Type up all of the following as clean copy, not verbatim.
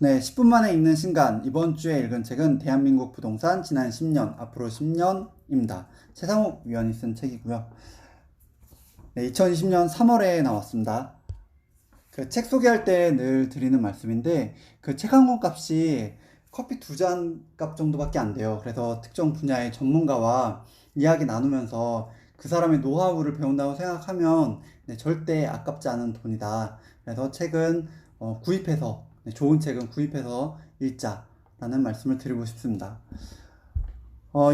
네, 10분 만에 읽는 신간. 이번 주에 읽은 책은 대한민국 부동산 지난 10년, 앞으로 10년입니다. 최상욱 위원이 쓴 책이고요. 네, 2020년 3월에 나왔습니다. 그 책 소개할 때 늘 드리는 말씀인데, 그 책 한 권 값이 커피 두 잔 값 정도밖에 안 돼요. 그래서 특정 분야의 전문가와 이야기 나누면서 그 사람의 노하우를 배운다고 생각하면 절대 아깝지 않은 돈이다. 그래서 책은 구입해서, 좋은 책은 구입해서 읽자라는 말씀을 드리고 싶습니다.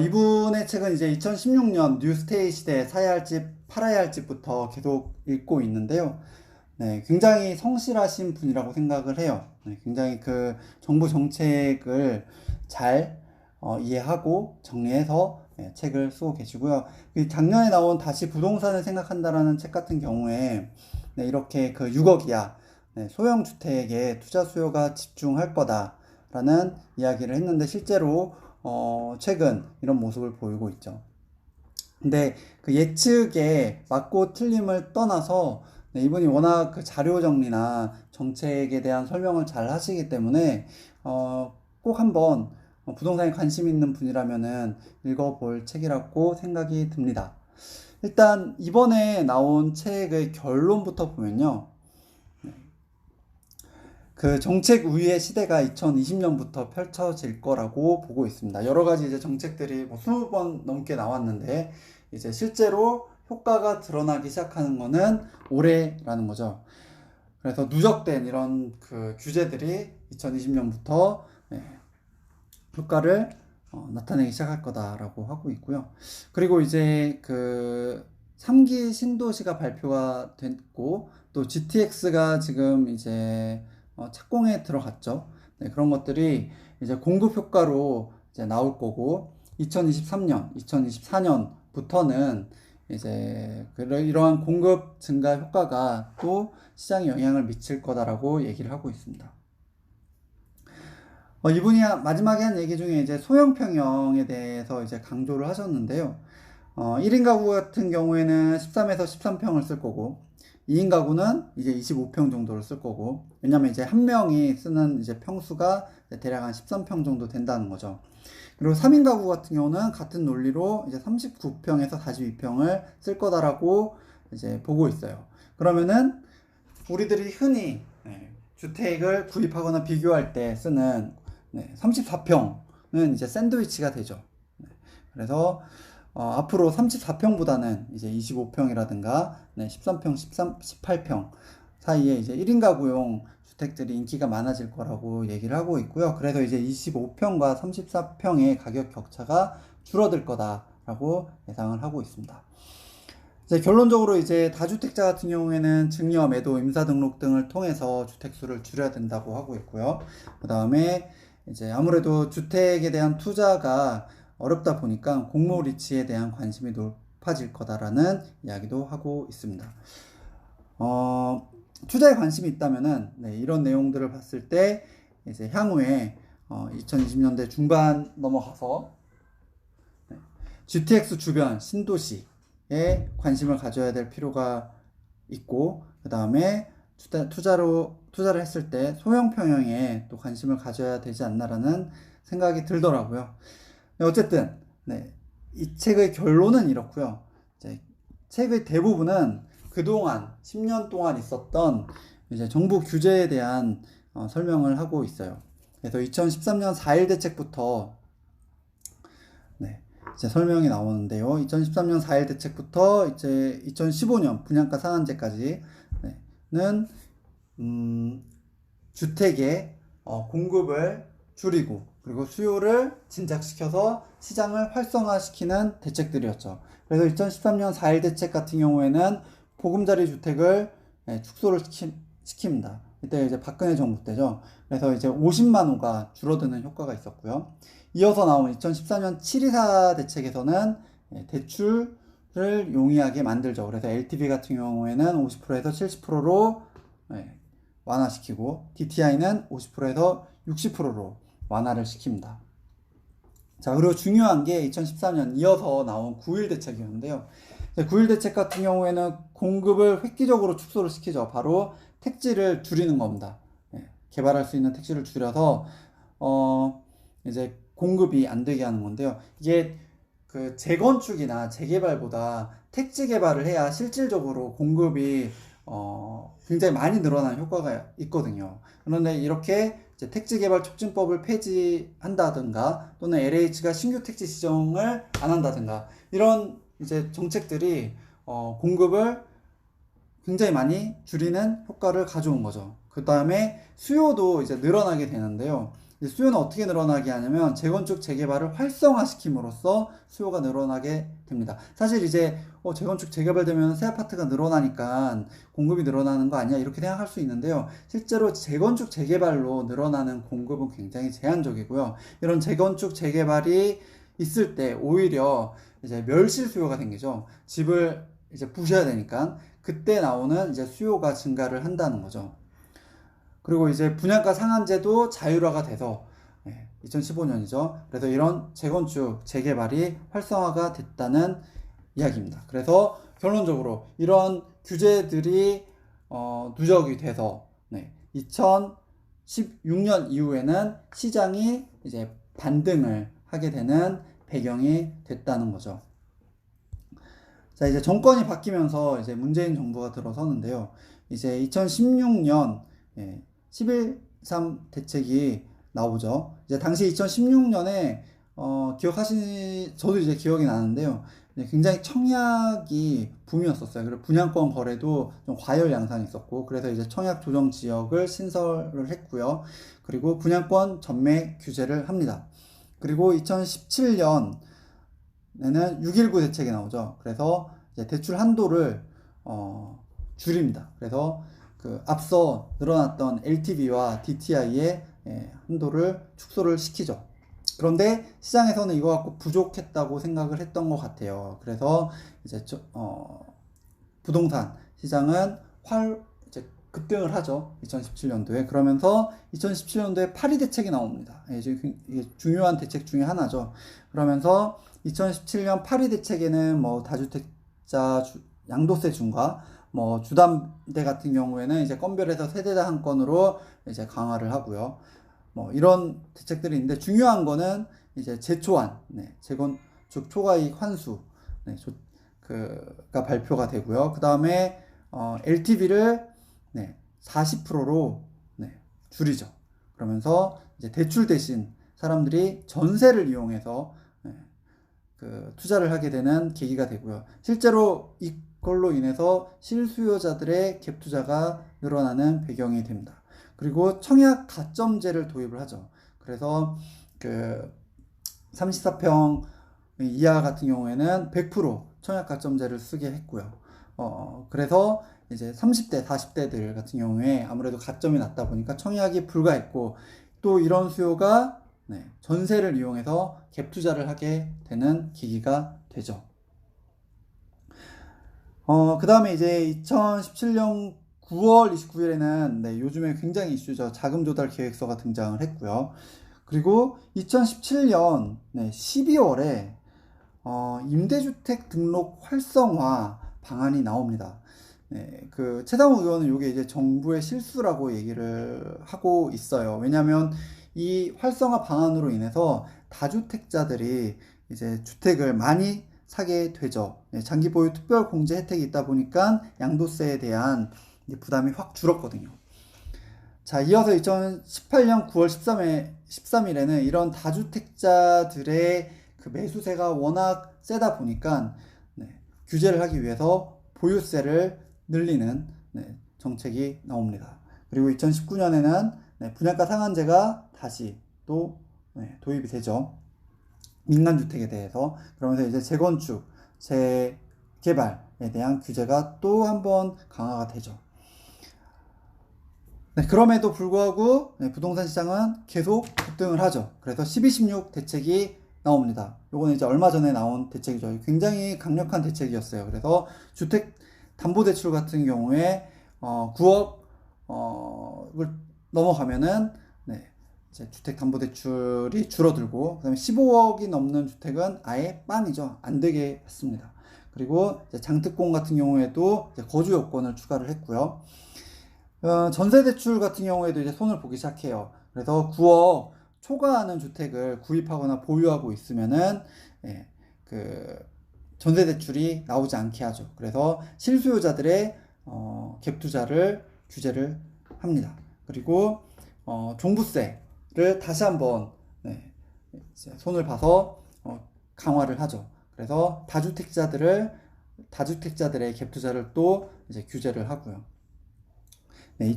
이분의 책은 이제 2016년 뉴스테이 시대 사야 할 집, 팔아야 할 집부터 계속 읽고 있는데요. 네, 굉장히 성실하신 분이라고 생각을 해요. 네, 굉장히 그 정부 정책을 잘 이해하고 정리해서 책을 쓰고 계시고요. 작년에 나온 다시 부동산을 생각한다라는 책 같은 경우에 이렇게 그 6억 이하 소형 주택에 투자 수요가 집중할 거다라는 이야기를 했는데 실제로 최근 이런 모습을 보이고 있죠. 근데 그 예측에 맞고 틀림을 떠나서 이분이 워낙 그 자료 정리나 정책에 대한 설명을 잘 하시기 때문에 꼭 한번 부동산에 관심 있는 분이라면은 읽어볼 책이라고 생각이 듭니다. 일단 이번에 나온 책의 결론부터 보면요. 그 정책 우위의 시대가 2020년부터 펼쳐질 거라고 보고 있습니다. 여러 가지 이제 정책들이 뭐 20번 넘게 나왔는데 이제 실제로 효과가 드러나기 시작하는 거는 올해라는 거죠. 그래서 누적된 이런 그 규제들이 2020년부터 효과를 나타내기 시작할 거다라고 하고 있고요. 그리고 이제 그 3기 신도시가 발표가 됐고 또 GTX가 지금 이제 착공에 들어갔죠. 네, 그런 것들이 이제 공급 효과로 이제 나올 거고 2023년, 2024년부터는 이제 이러한 공급 증가 효과가 또 시장에 영향을 미칠 거다라고 얘기를 하고 있습니다. 이분이 마지막에 한 얘기 중에 이제 소형 평형에 대해서 이제 강조를 하셨는데요. 1인 가구 같은 경우에는 13에서 13평을 쓸 거고 2인 가구는 이제 25평 정도를 쓸 거고, 왜냐면 이제 한 명이 쓰는 이제 평수가 대략 한 13평 정도 된다는 거죠. 그리고 3인 가구 같은 경우는 같은 논리로 이제 39평에서 42평을 쓸 거다라고 이제 보고 있어요. 그러면은 우리들이 흔히 주택을 구입하거나 비교할 때 쓰는 34평은 이제 샌드위치가 되죠. 그래서 앞으로 34평보다는 이제 25평이라든가 13평, 18평 사이에 이제 1인 가구용 주택들이 인기가 많아질 거라고 얘기를 하고 있고요. 그래서 이제 25평과 34평의 가격 격차가 줄어들 거다라고 예상을 하고 있습니다. 이제 결론적으로 이제 다주택자 같은 경우에는 증여, 매도, 임사 등록 등을 통해서 주택수를 줄여야 된다고 하고 있고요. 그 다음에 이제 아무래도 주택에 대한 투자가 어렵다 보니까 공모 리츠에 대한 관심이 높아질 거다라는 이야기도 하고 있습니다. 투자에 관심이 있다면은 이런 내용들을 봤을 때 이제 향후에 2020년대 중반 넘어가서 GTX 주변 신도시에 관심을 가져야 될 필요가 있고, 그 다음에 투자를 했을 때 소형 평형에 또 관심을 가져야 되지 않나라는 생각이 들더라고요. 어쨌든 이 책의 결론은 이렇고요. 이제 책의 대부분은 그동안 10년 동안 있었던 이제 정부 규제에 대한 설명을 하고 있어요. 그래서 2013년 4.1 대책부터 이제 설명이 나오는데요. 2013년 4.1 대책부터 이제 2015년 분양가 상한제까지는 주택의 공급을 줄이고 그리고 수요를 진작시켜서 시장을 활성화시키는 대책들이었죠. 그래서 2013년 4.1 대책 같은 경우에는 보금자리 주택을 축소를 시킵니다. 이때 이제 박근혜 정부 때죠. 그래서 이제 50만 호가 줄어드는 효과가 있었고요. 이어서 나온 2014년 724 대책에서는 대출을 용이하게 만들죠. 그래서 LTV 같은 경우에는 50%에서 70%로 완화시키고 DTI는 50%에서 60%로 완화를 시킵니다. 자, 그리고 중요한 게 2014년 이어서 나온 9.1 대책이었는데요. 9.1 대책 같은 경우에는 공급을 획기적으로 축소를 시키죠. 바로 택지를 줄이는 겁니다. 개발할 수 있는 택지를 줄여서 이제 공급이 안 되게 하는 건데요. 이게 그 재건축이나 재개발보다 택지 개발을 해야 실질적으로 공급이 굉장히 많이 늘어나는 효과가 있거든요. 그런데 이렇게 이제 택지 개발 촉진법을 폐지한다든가 또는 LH가 신규 택지 지정을 안 한다든가 이런 이제 정책들이 공급을 굉장히 많이 줄이는 효과를 가져온 거죠. 그 다음에 수요도 이제 늘어나게 되는데요. 수요는 어떻게 늘어나게 하냐면 재건축 재개발을 활성화시킴으로써 수요가 늘어나게 됩니다. 사실 이제 재건축 재개발되면 새 아파트가 늘어나니까 공급이 늘어나는 거 아니야 이렇게 생각할 수 있는데요. 실제로 재건축 재개발로 늘어나는 공급은 굉장히 제한적이고요. 이런 재건축 재개발이 있을 때 오히려 이제 멸실 수요가 생기죠. 집을 이제 부셔야 되니까 그때 나오는 이제 수요가 증가를 한다는 거죠. 그리고 이제 분양가 상한제도 자율화가 돼서 2015년이죠. 그래서 이런 재건축, 재개발이 활성화가 됐다는 이야기입니다. 그래서 결론적으로 이런 규제들이 누적이 돼서 2016년 이후에는 시장이 이제 반등을 하게 되는 배경이 됐다는 거죠. 자, 이제 정권이 바뀌면서 이제 문재인 정부가 들어서는데요. 이제 2016년 11.3 대책이 나오죠. 이제 당시 2016년에 저도 이제 기억이 나는데요. 굉장히 청약이 붐이었었어요. 그리고 분양권 거래도 좀 과열 양상이 있었고, 그래서 이제 청약 조정 지역을 신설을 했고요. 그리고 분양권 전매 규제를 합니다. 그리고 2017년에는 6.19 대책이 나오죠. 그래서 이제 대출 한도를 줄입니다. 그래서 그 앞서 늘어났던 LTV와 DTI의 한도를 축소를 시키죠. 그런데 시장에서는 이거 갖고 부족했다고 생각을 했던 것 같아요. 그래서 이제 부동산 시장은 이제 급등을 하죠. 2017년도에. 그러면서 2017년도에 파리 대책이 나옵니다. 이게 중요한 대책 중에 하나죠. 그러면서 2017년 파리 대책에는 뭐 다주택자 양도세 중과 뭐 주담대 같은 경우에는 이제 건별해서 세대당 한 건으로 이제 강화를 하고요. 뭐 이런 대책들이 있는데 중요한 거는 이제 재초안, 재건축 초과이익 환수, 가 발표가 되고요. 그 다음에 LTV를 40%로 줄이죠. 그러면서 이제 대출 대신 사람들이 전세를 이용해서 그 투자를 하게 되는 계기가 되고요. 실제로 이걸로 인해서 실수요자들의 갭 투자가 늘어나는 배경이 됩니다. 그리고 청약 가점제를 도입을 하죠. 그래서 그 34평 이하 같은 경우에는 100% 청약 가점제를 쓰게 했고요. 그래서 이제 30대, 40대들 같은 경우에 아무래도 가점이 낮다 보니까 청약이 불가했고 또 이런 수요가 전세를 이용해서 갭 투자를 하게 되는 계기가 되죠. 그 다음에 이제 2017년 9월 29일에는 요즘에 굉장히 이슈죠. 자금 조달 계획서가 등장을 했고요. 그리고 2017년 12월에 임대주택 등록 활성화 방안이 나옵니다. 그 최상욱 의원은 이게 이제 정부의 실수라고 얘기를 하고 있어요. 왜냐하면 이 활성화 방안으로 인해서 다주택자들이 이제 주택을 많이 사게 되죠. 장기 보유 특별 공제 혜택이 있다 보니까 양도세에 대한 부담이 확 줄었거든요. 자, 이어서 2018년 9월 13일에는 이런 다주택자들의 그 매수세가 워낙 세다 보니까 규제를 하기 위해서 보유세를 늘리는 정책이 나옵니다. 그리고 2019년에는 분양가 상한제가 다시 또 도입이 되죠. 민간주택에 대해서. 그러면서 이제 재건축, 재개발에 대한 규제가 또 한 번 강화가 되죠. 그럼에도 불구하고 부동산 시장은 계속 급등을 하죠. 그래서 12.16 대책이 나옵니다. 요거는 이제 얼마 전에 나온 대책이죠. 굉장히 강력한 대책이었어요. 그래서 주택담보대출 같은 경우에 9억을 넘어가면은 이제 주택담보대출이 줄어들고 그다음에 15억이 넘는 주택은 아예 빵이죠. 안 되게 했습니다. 그리고 이제 장특공 같은 경우에도 이제 거주 요건을 추가를 했고요. 전세대출 같은 경우에도 이제 손을 보기 시작해요. 그래서 9억 초과하는 주택을 구입하거나 보유하고 있으면은, 예, 그, 전세대출이 나오지 않게 하죠. 그래서 실수요자들의, 갭 투자를 규제를 합니다. 그리고, 종부세를 다시 한번, 네, 이제 손을 봐서, 강화를 하죠. 그래서 다주택자들의 갭 투자를 또 이제 규제를 하고요. 네,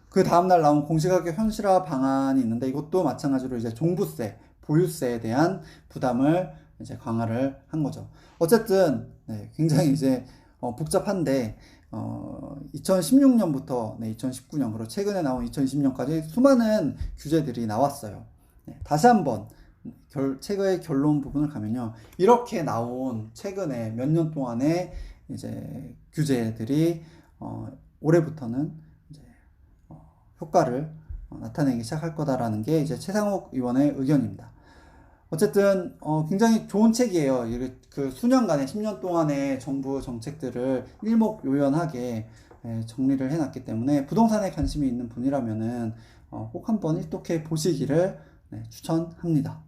그 다음날 나온 공시가격 현실화 방안이 있는데 이것도 마찬가지로 이제 종부세, 보유세에 대한 부담을 이제 강화를 한 거죠. 어쨌든 네, 굉장히 이제 복잡한데 2016년부터 2019년 그리고 최근에 나온 2020년까지 수많은 규제들이 나왔어요. 네, 다시 한번 최근의 결론 부분을 가면요. 이렇게 나온 최근에 몇 년 동안의 이제 규제들이 올해부터는 이제 효과를 나타내기 시작할 거다라는 게 이제 최상욱 의원의 의견입니다. 어쨌든 굉장히 좋은 책이에요. 그 수년간의 10년 동안의 정부 정책들을 일목요연하게 정리를 해놨기 때문에 부동산에 관심이 있는 분이라면은 꼭 한번 일독해 보시기를 추천합니다.